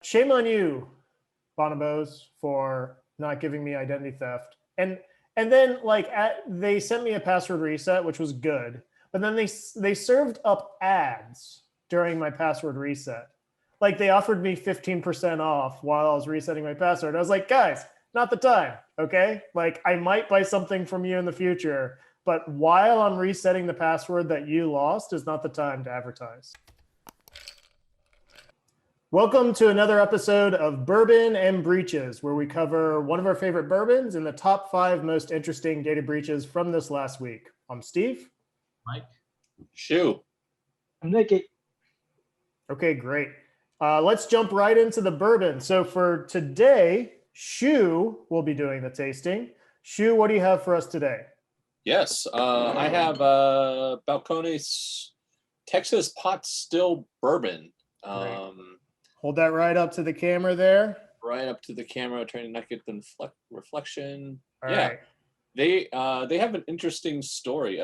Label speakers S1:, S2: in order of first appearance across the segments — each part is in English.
S1: Shame on you, Bonobos, for not giving me identity theft. And then they sent me a password reset, which was good. But then they served up ads during my password reset. Like they offered me 15% off while I was resetting my password. I was like, guys, not the time, okay? Like I might buy something from you in the future, but while I'm resetting the password that you lost is not the time to advertise. Welcome to another episode of Bourbon and Breaches, where we cover one of our favorite bourbons and the top 5 most interesting data breaches from this last week. I'm Steve.
S2: Mike.
S3: Shu.
S2: I'm Nikki.
S1: Okay, great. Let's jump right into the bourbon. So for today, Shu will be doing the tasting. Shu, what do you have for us today?
S3: Yes, I have Balcones Texas Pot Still Bourbon.
S1: Hold that right up to the camera there.
S3: Right up to the camera, trying to not get the reflection.
S1: All right.
S3: They have an interesting story.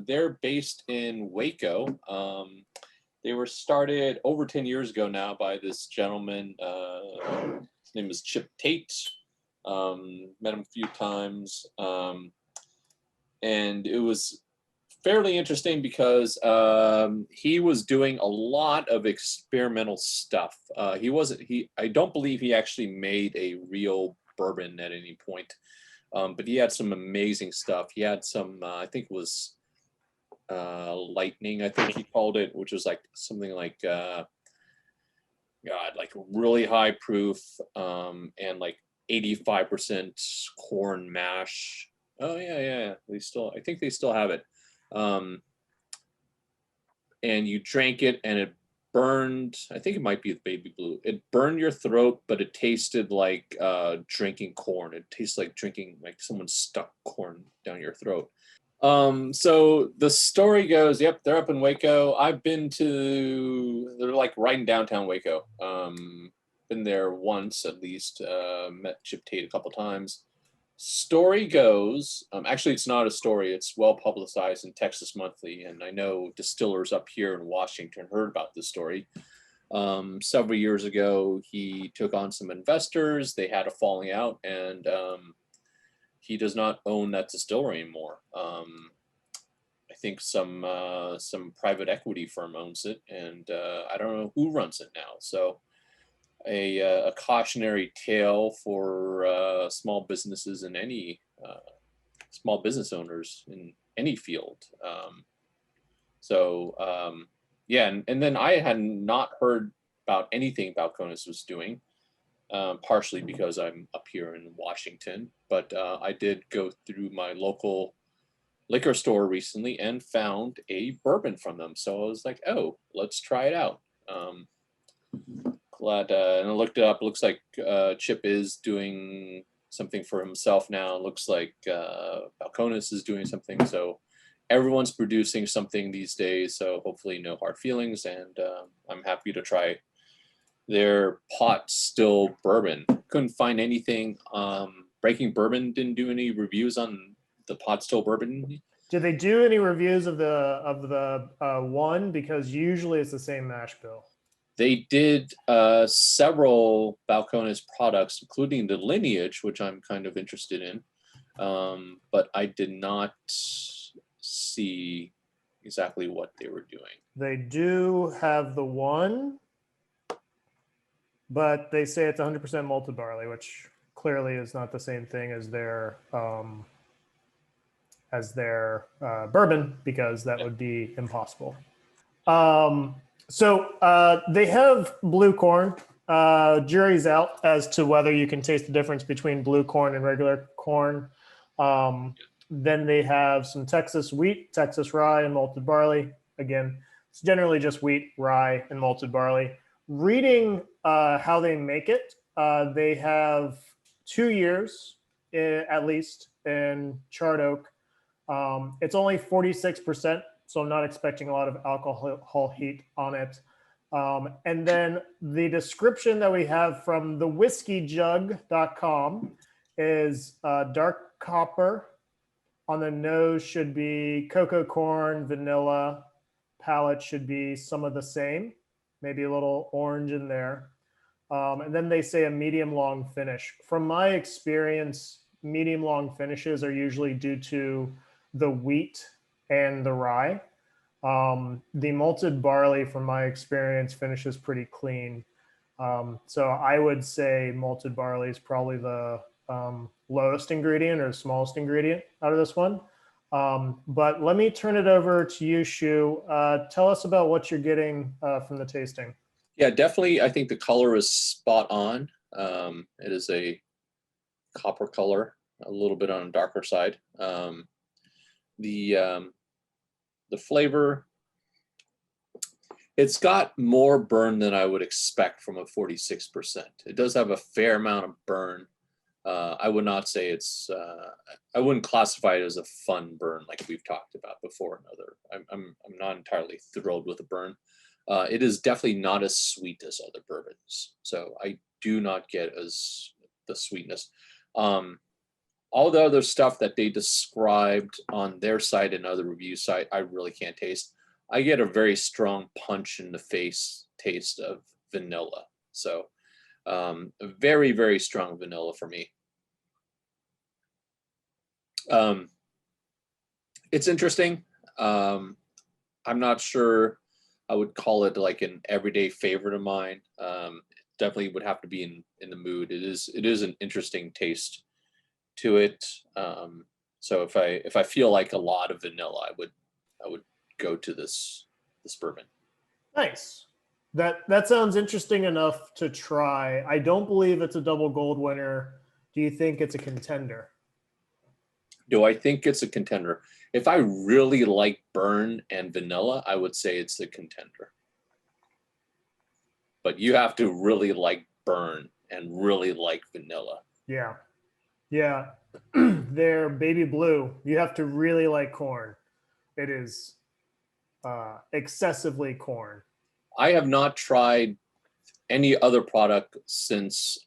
S3: They're based in Waco. They were started over 10 years ago now by this gentleman. His name is Chip Tate. Met him a few times. And it was fairly interesting because he was doing a lot of experimental stuff. I don't believe he actually made a real bourbon at any point, but he had some amazing stuff. He had some, I think it was lightning, I think he called it, which was like something like, like really high proof and like 85% corn mash. Oh yeah. I think they still have it. And you drank it and it burned, I think it might be the baby blue. It burned your throat, but it tasted like drinking corn. It tastes like drinking, like someone stuck corn down your throat. So the story goes, yep, they're up in Waco. They're like right in downtown Waco. Been there once at least, met Chip Tate a couple times. Story goes, actually it's not a story, it's well publicized in Texas Monthly, and I know distillers up here in Washington heard about this story. Several years ago, he took on some investors, they had a falling out, and he does not own that distillery anymore. I think some private equity firm owns it, and I don't know who runs it now. So a cautionary tale for small businesses and any small business owners in any field. Yeah, and then I had not heard about anything Balcones was doing, partially because I'm up here in Washington, but I did go through my local liquor store recently and found a bourbon from them. So I was like, oh, let's try it out. And I looked it up. It looks like Chip is doing something for himself now. It looks like Balcones is doing something. So everyone's producing something these days. So hopefully no hard feelings. And I'm happy to try their pot still bourbon. Couldn't find anything. Breaking Bourbon didn't do any reviews on the pot still bourbon.
S1: Did they do any reviews of the one? Because usually it's the same mash bill.
S3: They did several Balcones products, including the Lineage, which I'm kind of interested in, but I did not see exactly what they were doing.
S1: They do have the one, but they say it's 100% malted barley, which clearly is not the same thing as their bourbon, because that would be impossible. So they have blue corn. Jury's out as to whether you can taste the difference between blue corn and regular corn. Then they have some Texas wheat, Texas rye, and malted barley. Again, it's generally just wheat, rye, and malted barley. Reading how they make it, they have 2 years at least in charred oak. It's only 46%. So I'm not expecting a lot of alcohol heat on it. And then the description that we have from thewhiskeyjug.com is dark copper. On the nose should be cocoa corn, vanilla. Palate should be some of the same, maybe a little orange in there. And then they say a medium long finish. From my experience, medium long finishes are usually due to the wheat and the rye. The malted barley, from my experience, finishes pretty clean. So I would say malted barley is probably the lowest ingredient or smallest ingredient out of this one. But let me turn it over to you, Shu. Tell us about what you're getting from the tasting.
S3: Yeah, definitely. I think the color is spot on. It is a copper color, a little bit on the darker side. The flavor, it's got more burn than I would expect from a 46%. It does have a fair amount of burn. I would not say it's, I wouldn't classify it as a fun burn like we've talked about before. I'm not entirely thrilled with the burn. It is definitely not as sweet as other bourbons. So I do not get as the sweetness. All the other stuff that they described on their site and other review site, I really can't taste. I get a very strong punch in the face taste of vanilla. So a very, very strong vanilla for me. It's interesting. I'm not sure I would call it like an everyday favorite of mine. Definitely would have to be in the mood. It is an interesting taste to it. So if I feel like a lot of vanilla, I would go to this bourbon.
S1: Nice. That sounds interesting enough to try. I don't believe it's a double gold winner. Do you think it's a contender?
S3: Do I think it's a contender? If I really like burn and vanilla, I would say it's a contender. But you have to really like burn and really like vanilla.
S1: Yeah. Yeah. They're baby blue. You have to really like corn. It is excessively corn.
S3: I have not tried any other product since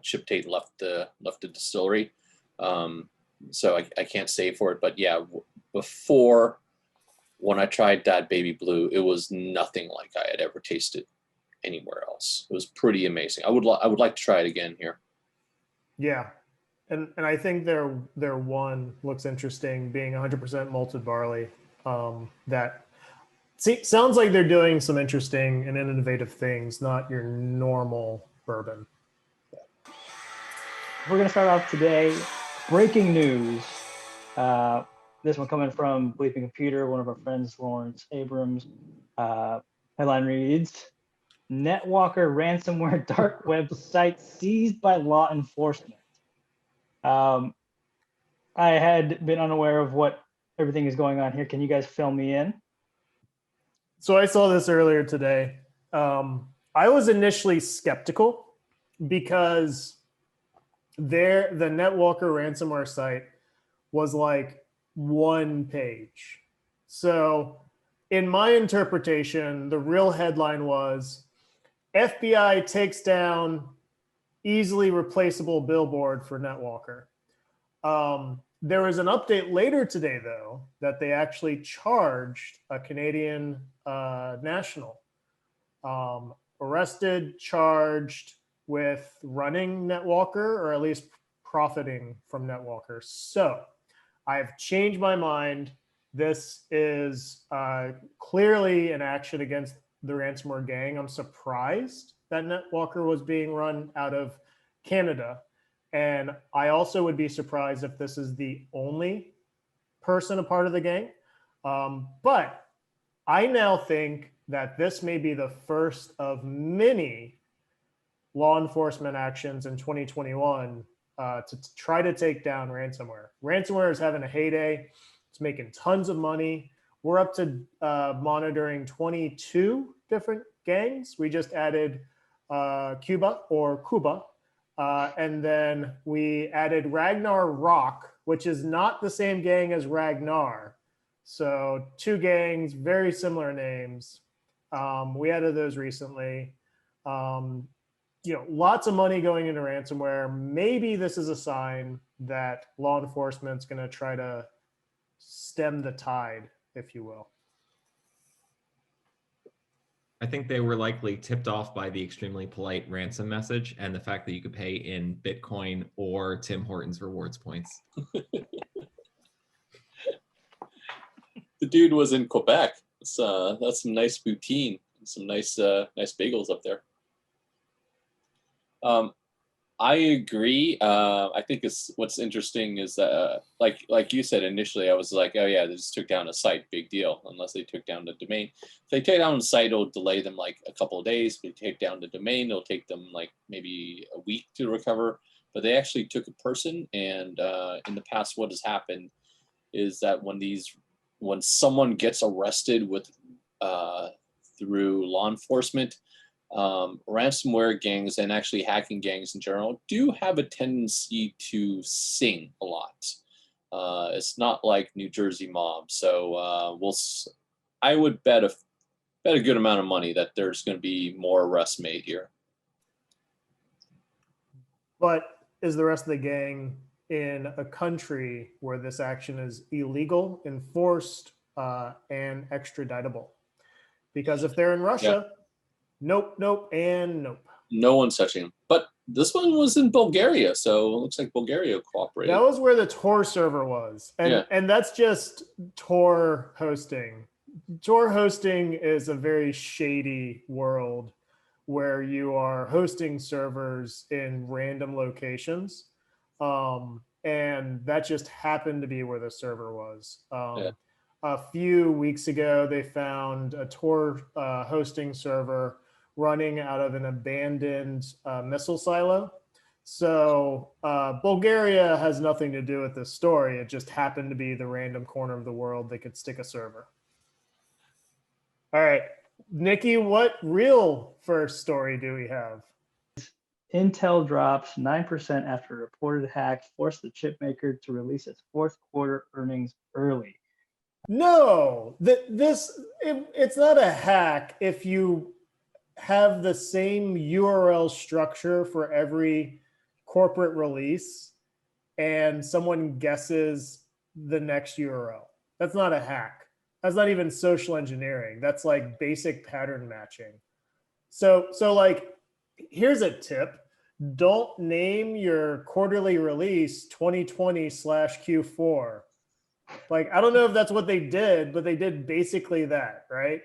S3: Chip Tate left the distillery. So I can't say for it, but yeah, before when I tried that baby blue, it was nothing like I had ever tasted anywhere else. It was pretty amazing. I would like to try it again here.
S1: Yeah. And I think their one looks interesting, being 100% malted barley. That sounds like they're doing some interesting and innovative things, not your normal bourbon.
S2: We're going to start off today. Breaking news. This one coming from Bleeping Computer, one of our friends, Lawrence Abrams. Headline reads, Netwalker ransomware dark web site seized by law enforcement. I had been unaware of what everything is going on here. Can you guys fill me in?
S1: So I saw this earlier today. I was initially skeptical because the Netwalker ransomware site was like one page. So in my interpretation, the real headline was FBI takes down easily replaceable billboard for Netwalker. There was an update later today, though, that they actually charged a Canadian national, arrested, charged with running Netwalker, or at least profiting from Netwalker. So I've changed my mind. This is clearly an action against the ransomware gang. I'm surprised that Netwalker was being run out of Canada. And I also would be surprised if this is the only person a part of the gang. But I now think that this may be the first of many law enforcement actions in 2021 to try to take down ransomware. Ransomware is having a heyday. It's making tons of money. We're up to monitoring 22 different gangs. We just added Cuba. And then we added Ragnar Rock, which is not the same gang as Ragnar. So two gangs, very similar names. We added those recently. Lots of money going into ransomware. Maybe this is a sign that law enforcement's going to try to stem the tide, if you will.
S4: I think they were likely tipped off by the extremely polite ransom message and the fact that you could pay in Bitcoin or Tim Hortons rewards points.
S3: The dude was in Quebec. That's some nice poutine, some nice bagels up there. I agree. I think what's interesting is that, like you said initially, I was like, oh yeah, they just took down a site, big deal. Unless they took down the domain. If they take down the site, it'll delay them like a couple of days. If they take down the domain, it'll take them like maybe a week to recover. But they actually took a person, and in the past, what has happened is that when someone gets arrested with through law enforcement, ransomware gangs and actually hacking gangs in general do have a tendency to sing a lot. It's not like New Jersey mob, so I would bet a good amount of money that there's going to be more arrests made here.
S1: But is the rest of the gang in a country where this action is illegal, enforced, and extraditable? Because if they're in Russia, nope, and nope.
S3: No one's touching them. But this one was in Bulgaria, so it looks like Bulgaria cooperated.
S1: That was where the Tor server was. And that's just Tor hosting. Tor hosting is a very shady world where you are hosting servers in random locations. And that just happened to be where the server was. A few weeks ago, they found a Tor hosting server running out of an abandoned missile silo. So Bulgaria has nothing to do with this story. It just happened to be the random corner of the world they could stick a server. All right, Nikki, what real first story do we have?
S2: Intel drops 9% after a reported hack forced the chip maker to release its fourth quarter earnings early.
S1: No, it's not a hack if you have the same URL structure for every corporate release and someone guesses the next URL. That's not a hack. That's not even social engineering. That's like basic pattern matching. So like, here's a tip. Don't name your quarterly release 2020/Q4. Like, I don't know if that's what they did, but they did basically that, right?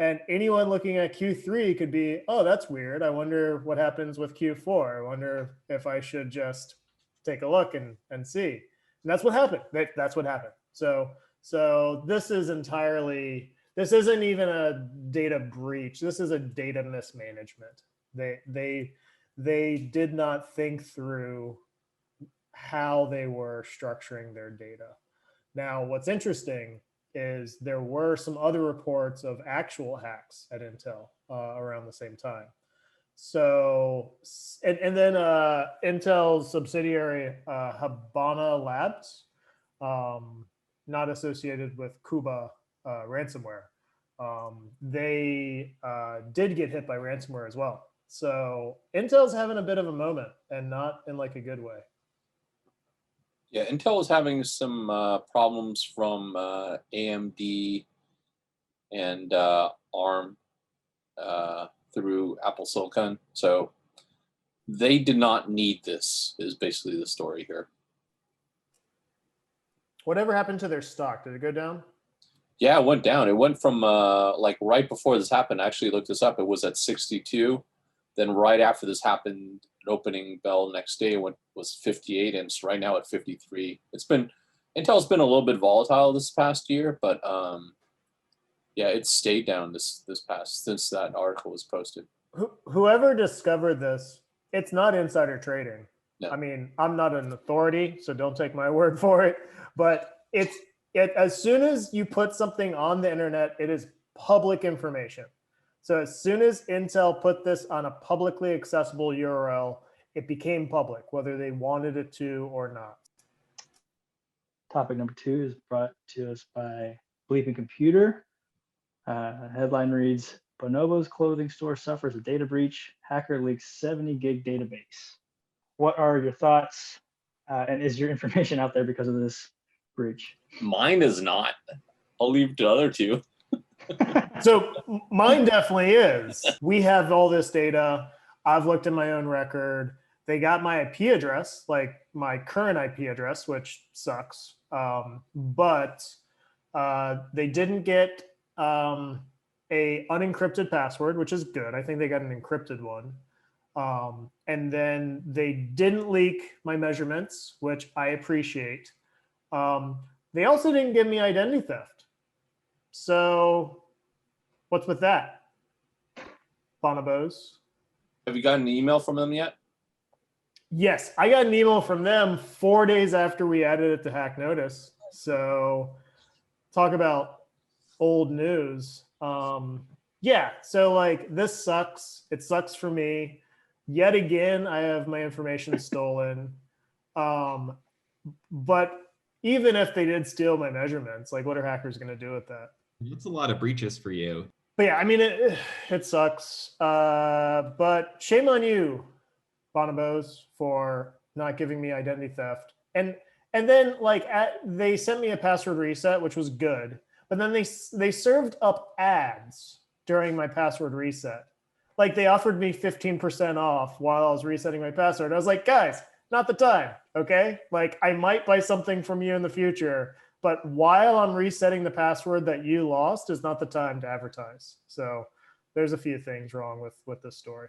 S1: And anyone looking at Q3 could be, oh, that's weird. I wonder what happens with Q4. I wonder if I should just take a look and see. And that's what happened. That's what happened. So this isn't even a data breach. This is a data mismanagement. They did not think through how they were structuring their data. Now, what's interesting is there were some other reports of actual hacks at Intel around the same time. So, and then Intel's subsidiary, Habana Labs, not associated with Cuba ransomware, they did get hit by ransomware as well. So Intel's having a bit of a moment, and not in like a good way.
S3: Yeah, Intel is having some problems from AMD and ARM through Apple Silicon. So they did not need this, is basically the story here.
S1: Whatever happened to their stock? Did it go down?
S3: Yeah, it went down. It went from like right before this happened. I actually looked this up. It was at 62. Then right after this happened, an opening bell next day was 58, and it's right now at 53. Intel's been a little bit volatile this past year, but yeah, it's stayed down since that article was posted.
S1: Whoever discovered this, it's not insider trading.
S3: No.
S1: I mean, I'm not an authority, so don't take my word for it. But as soon as you put something on the internet, it is public information. So as soon as Intel put this on a publicly accessible URL, it became public, whether they wanted it to or not.
S2: Topic number 2 is brought to us by Bleeping Computer. Headline reads, Bonobos clothing store suffers a data breach. Hacker leaks 70 gig database. What are your thoughts? And is your information out there because of this breach?
S3: Mine is not. I'll leave it to the other two.
S1: So mine definitely is. We have all this data. I've looked at my own record. They got my IP address, like my current IP address, which sucks. But they didn't get a unencrypted password, which is good. I think they got an encrypted one. And then they didn't leak my measurements, which I appreciate. They also didn't give me identity theft. So what's with that? Bonobos.
S3: Have you gotten an email from them yet?
S1: Yes, I got an email from them 4 days after we added it to Hack Notice. So talk about old news. Yeah, so like this sucks. It sucks for me. Yet again, I have my information stolen. But even if they did steal my measurements, like what are hackers going to do with that?
S4: That's a lot of breaches for you.
S1: But yeah, I mean, it sucks. But shame on you, Bonobos, for not giving me identity theft. And then like they sent me a password reset, which was good. But then they served up ads during my password reset. Like they offered me 15% off while I was resetting my password. I was like, guys, not the time, okay? Like I might buy something from you in the future, but while I'm resetting the password that you lost is not the time to advertise. So there's a few things wrong with this story.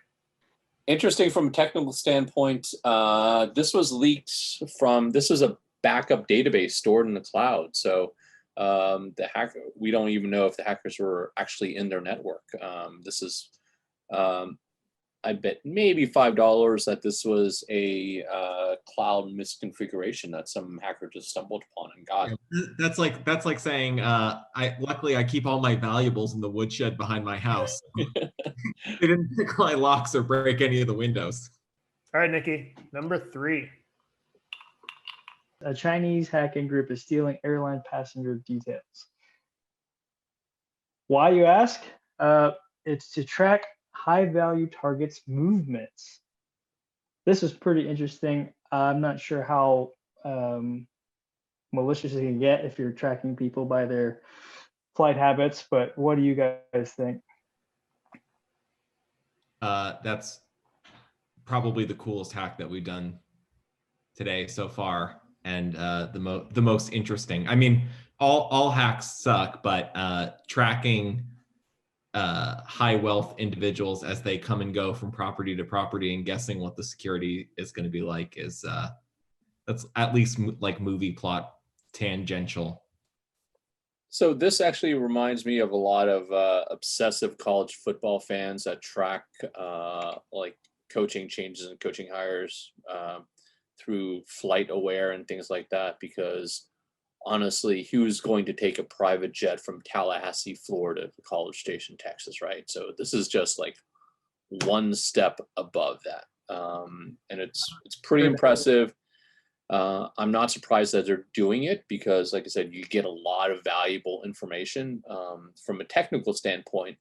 S3: Interesting from a technical standpoint. This was leaked from, this is a backup database stored in the cloud. So the hacker, we don't even know if the hackers were actually in their network. This is, I bet maybe $5 that this was a cloud misconfiguration that some hacker just stumbled upon and got.
S4: That's like saying, luckily I keep all my valuables in the woodshed behind my house. They didn't pick my locks or break any of the windows.
S1: All right, Nikki, number 3.
S2: A Chinese hacking group is stealing airline passenger details. Why, you ask? It's to track high-value targets' movements. This is pretty interesting. I'm not sure how malicious it can get if you're tracking people by their flight habits, but what do you guys think?
S4: That's probably the coolest hack that we've done today so far, and the most interesting. I mean, all hacks suck, but tracking high wealth individuals as they come and go from property to property and guessing what the security is going to be like is that's at least like movie plot tangential.
S3: So this actually reminds me of a lot of obsessive college football fans that track like coaching changes and coaching hires through Flight Aware and things like that, because honestly, who's going to take a private jet from Tallahassee, Florida to College Station, Texas, right? So this is just like one step above that. And it's pretty impressive. I'm not surprised that they're doing it because, like I said, you get a lot of valuable information. From a technical standpoint,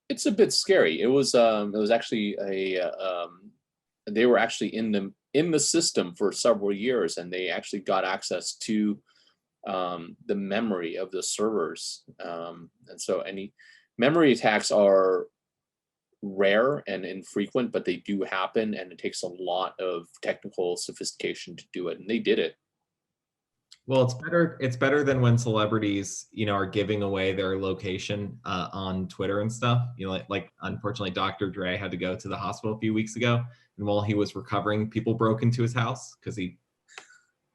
S3: it's a bit scary. It was actually they were actually in the system for several years, and they actually got access to the memory of the servers. And so any memory attacks are rare and infrequent, but they do happen, and it takes a lot of technical sophistication to do it, and they did it.
S4: Well, it's better than when celebrities, are giving away their location on Twitter and stuff. Like unfortunately, Dr. Dre had to go to the hospital a few weeks ago, and while he was recovering, people broke into his house because he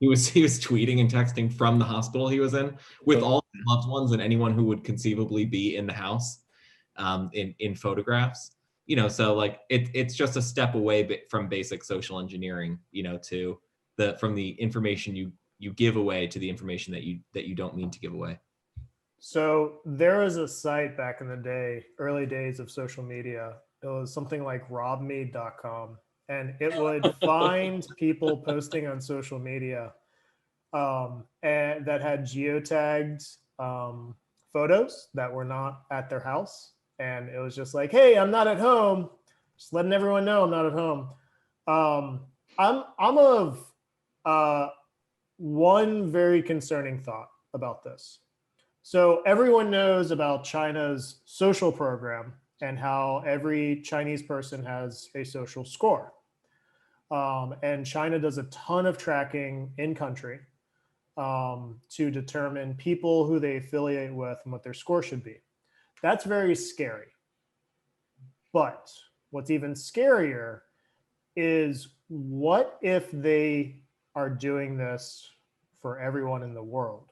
S4: was tweeting and texting from the hospital he was in with all his loved ones and anyone who would conceivably be in the house in photographs. So like it's just a step away from basic social engineering, to from the information you give away to the information that you don't mean to give away.
S1: So there was a site back in the day, early days of social media. It was something like robme.com, and it would find people posting on social media and that had geotagged photos that were not at their house. And it was just like, hey, I'm not at home. Just letting everyone know I'm not at home. I'm of one very concerning thought about this. So everyone knows about China's social program and how every Chinese person has a social score. And China does a ton of tracking in country to determine people who they affiliate with and what their score should be. That's very scary. But what's even scarier is, what if they are doing this for everyone in the world?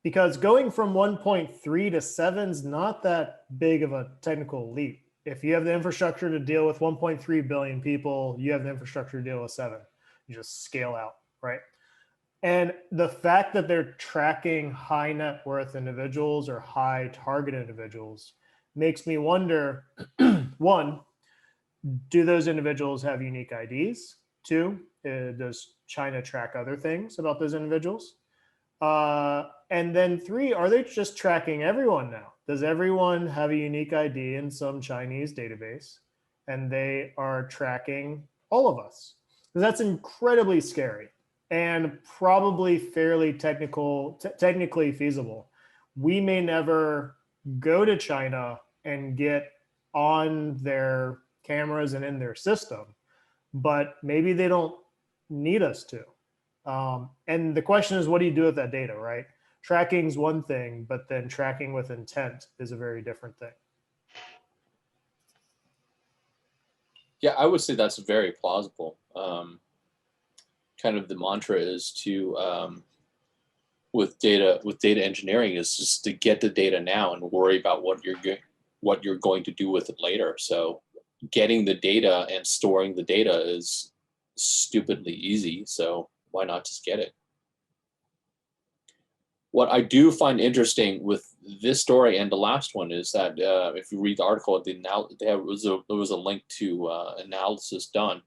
S1: Because going from 1.3 to 7 is not that big of a technical leap. If you have the infrastructure to deal with 1.3 billion people, you have the infrastructure to deal with 7. You just scale out, right? And the fact that they're tracking high net worth individuals or high target individuals makes me wonder, one, do those individuals have unique IDs? Two, does China track other things about those individuals? And then three, are they just tracking everyone now? Does everyone have a unique ID in some Chinese database and they are tracking all of us? Because that's incredibly scary and probably fairly technically feasible. We may never go to China and get on their cameras and in their system, but maybe they don't need us to. And the question is, what do you do with that data, right? Tracking is one thing, but then tracking with intent is a very different thing.
S3: Yeah, I would say that's very plausible. Kind of the mantra is to, with data engineering, is just to get the data now and worry about what you're going to do with it later. So getting the data and storing the data is stupidly easy. So why not just get it? What I do find interesting with this story and the last one is that if you read the article, there was a link to analysis done.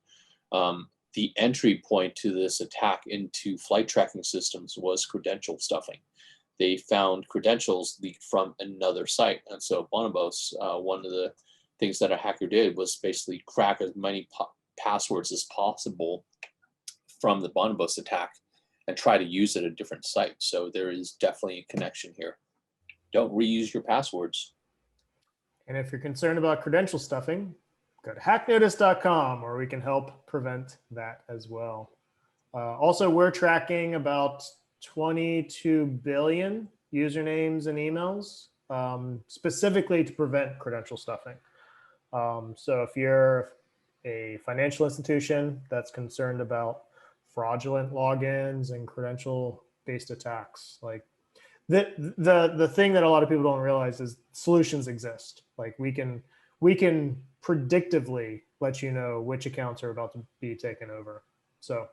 S3: The entry point to this attack into flight tracking systems was credential stuffing. They found credentials leaked from another site. And so Bonobos, one of the things that a hacker did was basically crack as many passwords as possible from the Bonobos attack and try to use it at a different site. So there is definitely a connection here. Don't reuse your passwords.
S1: And if you're concerned about credential stuffing, go to hacknotice.com, where we can help prevent that as well. Also, we're tracking about 22 billion usernames and emails, specifically to prevent credential stuffing. So if you're a financial institution that's concerned about fraudulent logins and credential-based attacks, like the thing that a lot of people don't realize is solutions exist. Like we can predictively let you know which accounts are about to be taken over. So,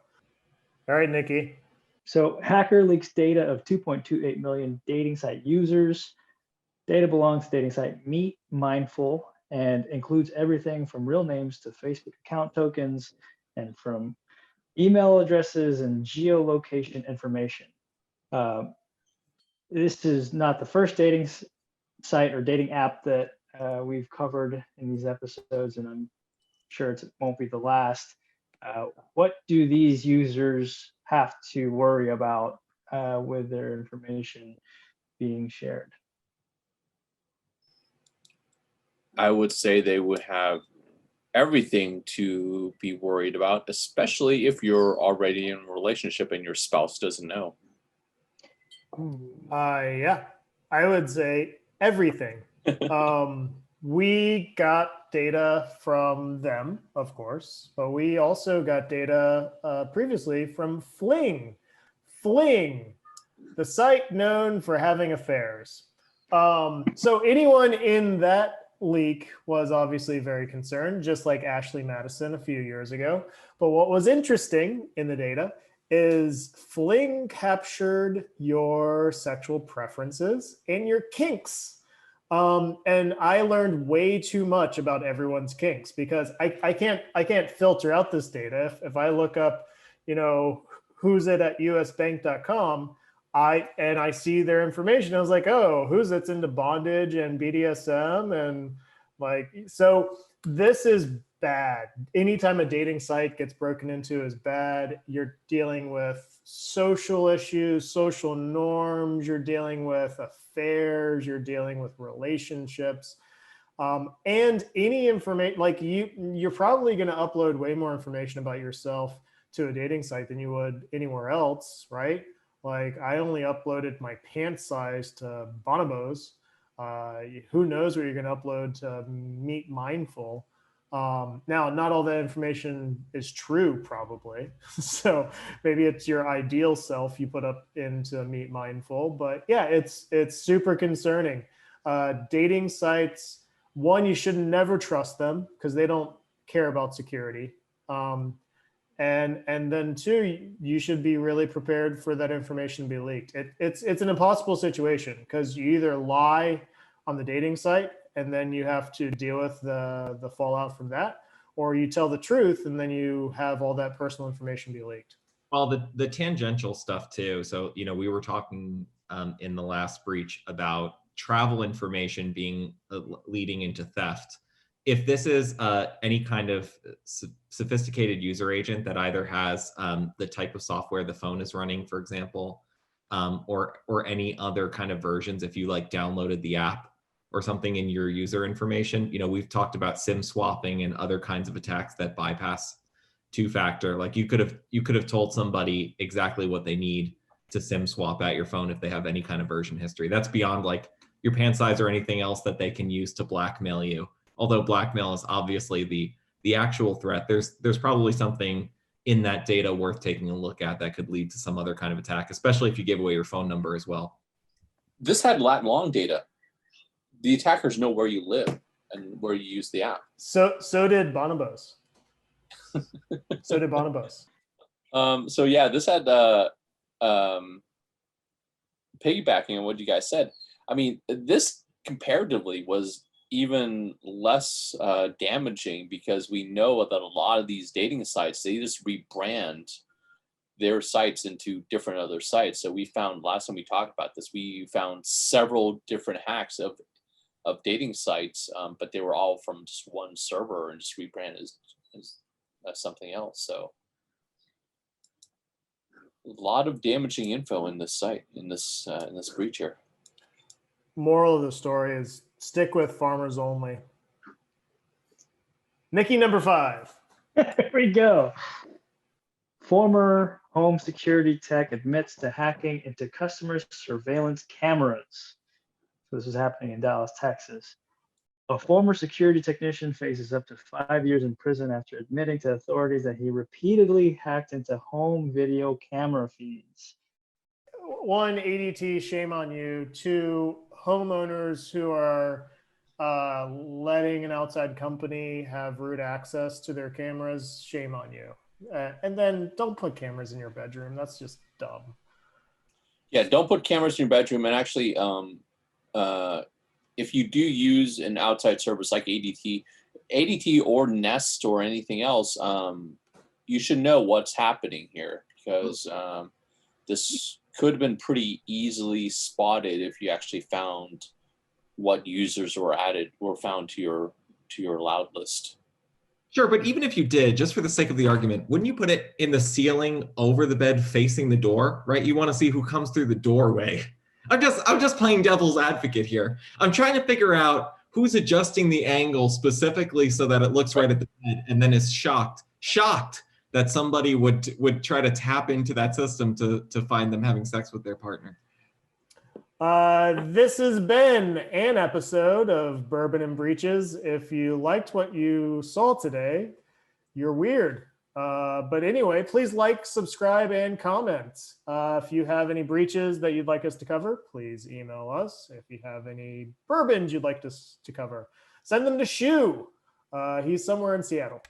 S1: all right, Nikki.
S2: So hacker leaks data of 2.28 million dating site users. Data belongs to dating site Meet Mindful and includes everything from real names to Facebook account tokens and from email addresses and geolocation information. This is not the first dating site or dating app that we've covered in these episodes, and I'm sure it won't be the last. What do these users have to worry about with their information being shared?
S3: I would say they would have everything to be worried about, especially if you're already in a relationship and your spouse doesn't know.
S1: Yeah, I would say everything. We got data from them, of course, but we also got data previously from Fling. Fling, the site known for having affairs. So anyone in that leak was obviously very concerned, just like Ashley Madison a few years ago. But what was interesting in the data is Fling captured your sexual preferences and your kinks. And I learned way too much about everyone's kinks because I can't filter out this data. If I look up, who's it at usbank.com, I see their information. I was like, oh, who's it's into bondage and BDSM and so this is bad. Anytime a dating site gets broken into is bad. You're dealing with social issues, social norms, you're dealing with affairs, you're dealing with relationships. And any information, like you're probably going to upload way more information about yourself to a dating site than you would anywhere else, right? Like I only uploaded my pant size to Bonobos. Who knows what you're going to upload to Meet Mindful? Now, not all that information is true, probably. So maybe it's your ideal self you put up into Meet Mindful. But yeah, it's super concerning. Dating sites, one, you should never trust them because they don't care about security. And then two, you should be really prepared for that information to be leaked. It's an impossible situation because you either lie on the dating site and then you have to deal with the fallout from that, or you tell the truth and then you have all that personal information be leaked.
S4: Well, the tangential stuff too. So, we were talking in the last breach about travel information being leading into theft. If this is any kind of sophisticated user agent that either has the type of software the phone is running, for example, or any other kind of versions, if you like downloaded the app or something in your user information, we've talked about SIM swapping and other kinds of attacks that bypass two-factor. Like you could have told somebody exactly what they need to SIM swap at your phone if they have any kind of version history. That's beyond like your pant size or anything else that they can use to blackmail you. Although blackmail is obviously the actual threat, there's probably something in that data worth taking a look at that could lead to some other kind of attack, especially if you gave away your phone number as well.
S3: This had lat long data. The attackers know where you live and where you use the app.
S1: So did Bonobos. So did Bonobos.
S3: So yeah, this had piggybacking on what you guys said. I mean, this comparatively was even less damaging because we know that a lot of these dating sites, they just rebrand their sites into different other sites. So we found, last time we talked about this, we found several different hacks of dating sites, but they were all from just one server and just rebranded as something else. So a lot of damaging info in this site, in this breach here.
S1: Moral of the story is stick with farmers only. Nikki, number 5.
S2: There we go. Former home security tech admits to hacking into customers' surveillance cameras. So this is happening in Dallas, Texas. A former security technician faces up to 5 years in prison after admitting to authorities that he repeatedly hacked into home video camera feeds.
S1: 1, ADT, shame on you. 2, homeowners who are letting an outside company have root access to their cameras, shame on you. And then don't put cameras in your bedroom. That's just dumb.
S3: Yeah, don't put cameras in your bedroom. And actually, if you do use an outside service like ADT or Nest or anything else, you should know what's happening here because this could have been pretty easily spotted if you actually found what users were found to your loud list.
S4: Sure, but even if you did, just for the sake of the argument, wouldn't you put it in the ceiling over the bed facing the door, right? You want to see who comes through the doorway. I'm just playing devil's advocate here. I'm trying to figure out who's adjusting the angle specifically so that it looks right at the bed and then is shocked that somebody would try to tap into that system to find them having sex with their partner.
S1: This has been an episode of Bourbon and Breaches. If you liked what you saw today, you're weird. But anyway, please like, subscribe, and comment. If you have any breaches that you'd like us to cover, please email us. If you have any bourbons you'd like us to cover, send them to Shu. He's somewhere in Seattle.